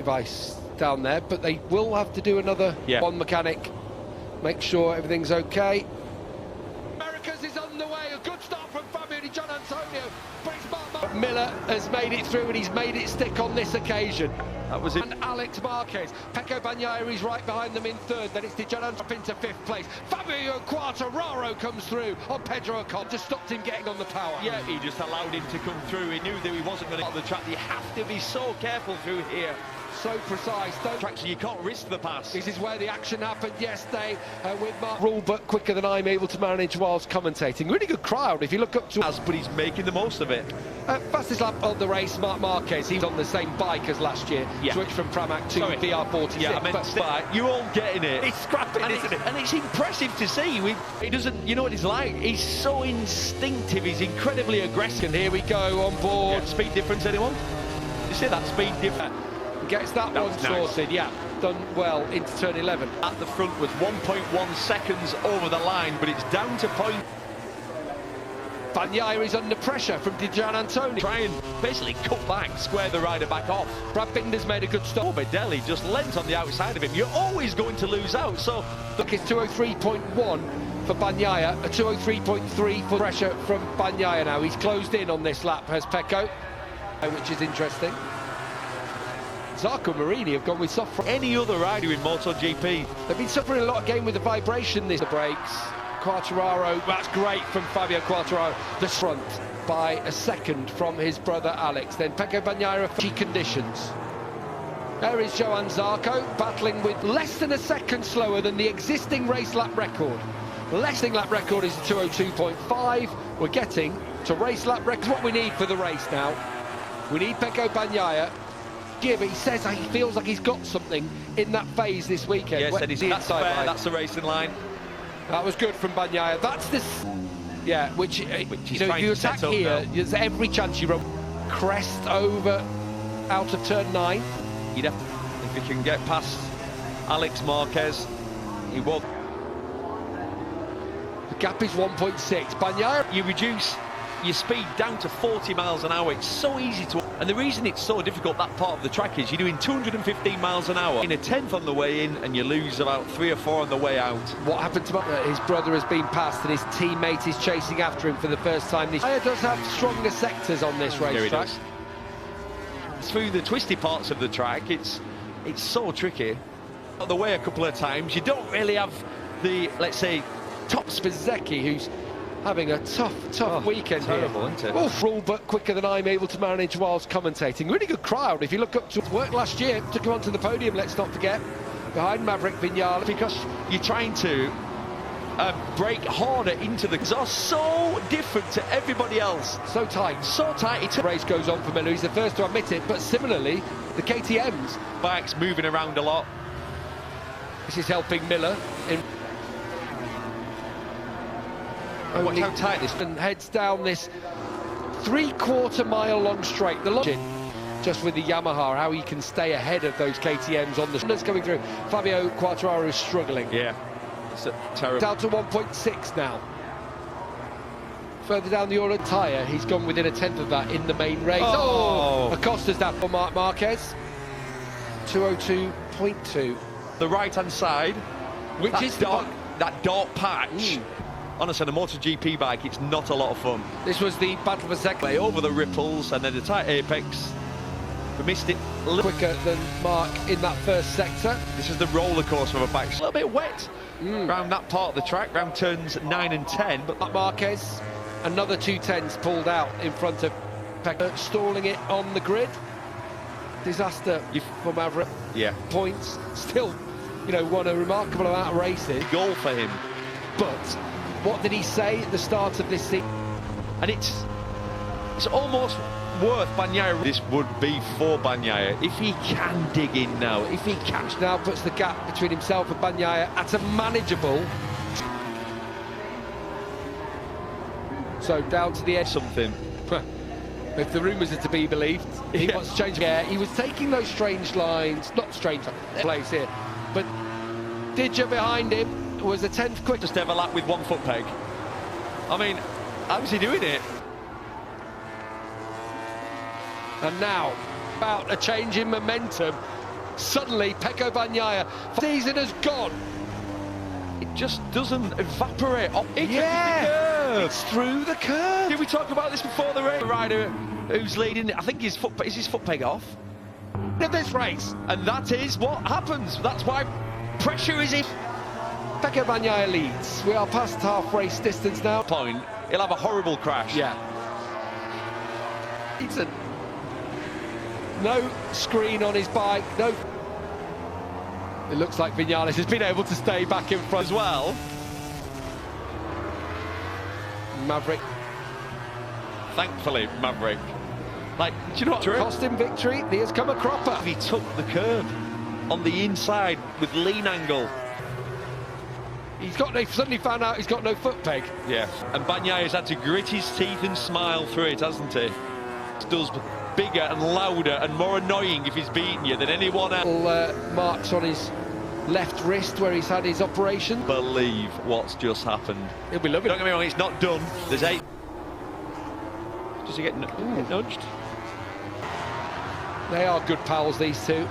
device down there, but they will have to do another one mechanic. Make sure everything's okay. Americas is on the way. A good start from Fabio Di Gian Antonio. But Miller has made it through, and he's made it stick on this occasion. That was it. And Alex Marquez. Pecco Bagnaia is right behind them in third. Then it's Di Gian up into fifth place. Fabio Quartararo comes through on Pedro Ocon. Just stopped him getting on the power. Yeah, he just allowed him to come through. He knew that he wasn't going to get on the track. You have to be so careful through here. So precise. Tracks, you can't risk the pass. This is where the action happened yesterday with Mark. Rule book quicker than I'm able to manage whilst commentating. Really good crowd if you look up to us, but he's making the most of it. Fastest lap on the race, Marc Marquez. He was on the same bike as last year. Switched from Pramac to VR46. Yeah, I meant you're all getting it. It's scrapping, isn't it? And it's impressive to see. He doesn't, you know what he's like? He's so instinctive. He's incredibly aggressive. And here we go on board. Speed difference, anyone? You see that speed difference? Gets that one sorted, done well into turn 11. At the front was 1.1 seconds over the line, but it's down to point. Bagnaia is under pressure from Di Gian Antonio. Try and basically cut back, square the rider back off. Brad Binder's made a good stop. Morbidelli just lent on the outside of him. You're always going to lose out, so... Look, it's 203.1 for Bagnaia, a 203.3 for pressure from Bagnaia now. He's closed in on this lap, has Pecco, which is interesting. Zarco Marini have gone with soft. Any other rider in MotoGP. They've been suffering a lot again with the vibration this brakes. Quartararo, that's great from Fabio Quartararo. The front by a second from his brother Alex. Then Pecco Bagnaia for conditions. There is Johann Zarco battling with less than a second slower than the existing race lap record. The existing lap record is 202.5. We're getting to race lap record. What we need for the race now. We need Pecco Bagnaia. Yeah, but he says he feels like he's got something in that phase this weekend. Yes, that's fair, that's the racing line. That was good from Bagnaia. That's this, which you know, if you attack here, there's every chance you run crest over out of turn 9. You'd have, if you can get past Alex Marquez, he won't. The gap is 1.6. Bagnaia, you reduce your speed down to 40 miles an hour. It's so easy to, and the reason it's so difficult, that part of the track, is you're doing 215 miles an hour in a 10th on the way in, and you lose about 3 or 4 on the way out. What happened to his brother has been passed, and his teammate is chasing after him for the first time. He does have stronger sectors on this racetrack. Through the twisty parts of the track, it's so tricky. On the way a couple of times, you don't really have the, let's say, top Spizecki, who's having a tough weekend. Terrible, here. Isn't it? Wolf rule, but quicker than I'm able to manage whilst commentating. Really good crowd. If you look up to work last year, took him onto the podium, let's not forget, behind Maverick Vinales. Because you're trying to break harder into the exhaust, so different to everybody else. So tight. The race goes on for Miller. He's the first to admit it, but similarly, the KTM's bikes moving around a lot. This is helping Miller in. Watch how tight this and heads down this 3/4 mile long straight. The long just with the Yamaha, how he can stay ahead of those KTMs on the that's coming through. Fabio Quartararo is struggling. Yeah, it's terrible. Down to 1.6 now. Further down the order tyre, he's gone within a 10th of that in the main race. Acosta's down for Marc Marquez. 202.2. The right-hand side, which is that dark patch. Honestly, on a MotoGP bike, it's not a lot of fun. This was the battle for second. Over the ripples and then the tight apex. We missed it quicker than Mark in that first sector. This is the roller coaster of a bike. It's a little bit wet around that part of the track, round turns 9 and 10. But Marquez, another 210s pulled out in front of Pecco, stalling it on the grid. Disaster for Maverick. Yeah. Points. Still, you know, won a remarkable amount of races. Goal for him. But what did he say at the start of this season? And it's almost worth Bagnaia. This would be for Bagnaia if he can dig in now. If he can. Now puts the gap between himself and Bagnaia at a manageable. So down to the edge. Something. If the rumours are to be believed, he wants to change. Yeah, he was taking those strange lines, not strange place here, but Didger behind him was a 10th quickest ever lap with 1 foot peg. I mean, how was he doing it? And now, about a change in momentum Suddenly, Pecco Bagnaia, season has gone. It just doesn't evaporate. It's through the curve. Did we talk about this before the race? The rider who's leading, I think is his foot peg off In this race. and that is what happens. That's why pressure is in. Pecco Bagnaia leads. We are past half race distance now. Point, he'll have a horrible crash. Yeah. No screen on his bike, no. It looks like Viñales has been able to stay back in front As well. Maverick. Thankfully, Maverick. Like, do you know what? Cost him victory, he has come a cropper. He took the curb on the inside with lean angle. He suddenly found out he's got no foot peg. Yeah. And Bagnaia had to grit his teeth and smile through it, hasn't he? It does bigger and louder and more annoying if he's beating you than anyone else. Little marks on his left wrist where he's had his operation. Believe what's just happened. He'll be loving Don't it. get me wrong, it's not done. There's 8. Does he get nudged? They are good pals, these two.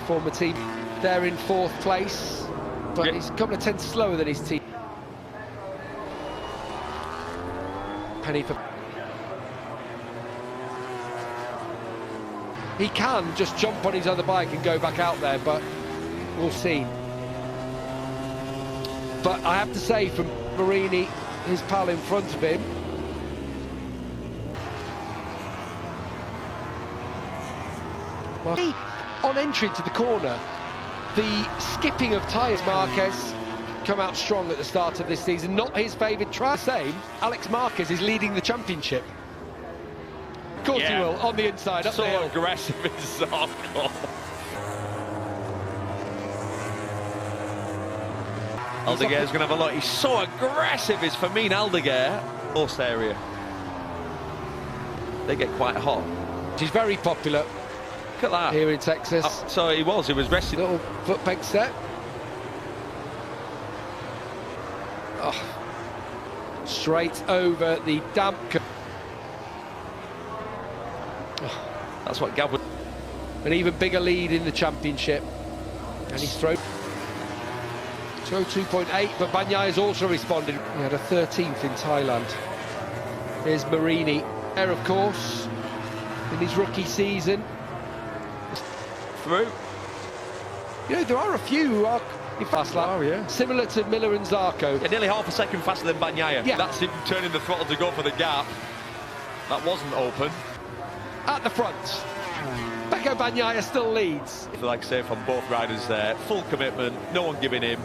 Former team. They're in 4th place, but Yeah. he's a couple of tenths slower than his team. Penny for... He can just jump on his other bike and go back out there, but we'll see. But I have to say, from Marini, his pal in front of him, well, on entry to the corner, the skipping of tyres, Marquez come out strong at the start of this season, not his favoured try. Same, Alex Marquez is leading the championship. Of course he will, on the inside, up so the hill. aggressive in Zarco. Aldeguer's going to have a lot. He's so aggressive, is Fermin Aldeguer. Post area. They get quite hot. He's very popular Look at that. here in Texas. So he was resting. Little foot peg set. Oh. Straight over the damp curve. That's what Gav was. An even bigger lead in the championship. And he's thrown 202.8, but Bagnaia has also responded. He had a 13th in Thailand. Here's Marini. There, of course, in his rookie season. Through. You know, there are a few who are in fast lap. Oh, yeah. Similar to Miller and Zarco. Yeah, nearly half a second faster than Bagnaia. Yeah. That's him turning the throttle to go for the gap. That wasn't open. At the front, Pecco Bagnaia still leads. Like I say, from both riders there, full commitment, no one giving him.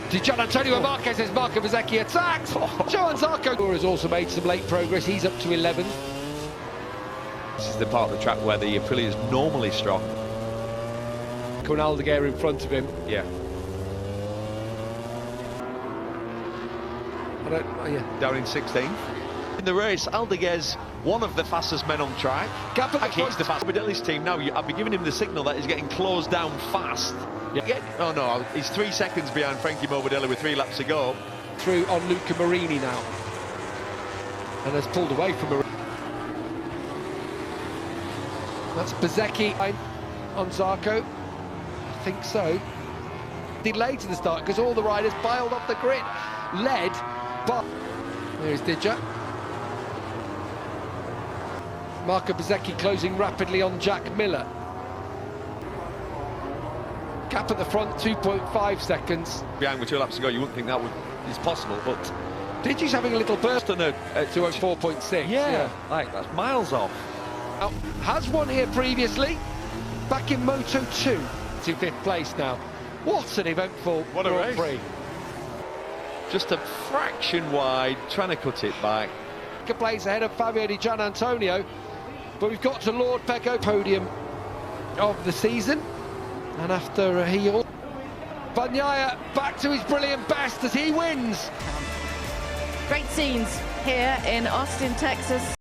Di Gianantonio Marquez as Marco Bezzecchi attacked. Johan Zarco has also made some late progress. He's up to 11th. This is the part of the track where the Aprilia is normally strong. Con Aldeguer in front of him. Yeah. Down in 16th. In the race, Aldeguer's one of the fastest men on track. Gap at the Actually, it's the fastest. Morbidelli's team now. I've been giving him the signal that he's getting closed down fast. Yeah. Oh no, he's 3 seconds behind Frankie Morbidelli with 3 laps to go. Through on Luca Marini now. And has pulled away from Marini. That's Bezzecchi on Zarco. I think so. Delayed to the start because all the riders piled off the grid. Led by... There's Didja. Marco Bezzecchi closing rapidly on Jack Miller. Gap at the front, 2.5 seconds. Behind with 2 laps to go, you wouldn't think that is possible, but... Didja's having a little burst on a 204.6. Yeah, like that's miles off. Now, has won here previously, back in Moto2, to 5th place now. What an eventful Grand Prix. Just a fraction wide, trying to cut it back. A place ahead of Fabio Di Gianantonio, but we've got to Lord Pecco, podium of the season, and after a heel, Bagnaia back to his brilliant best as he wins. Great scenes here in Austin, Texas.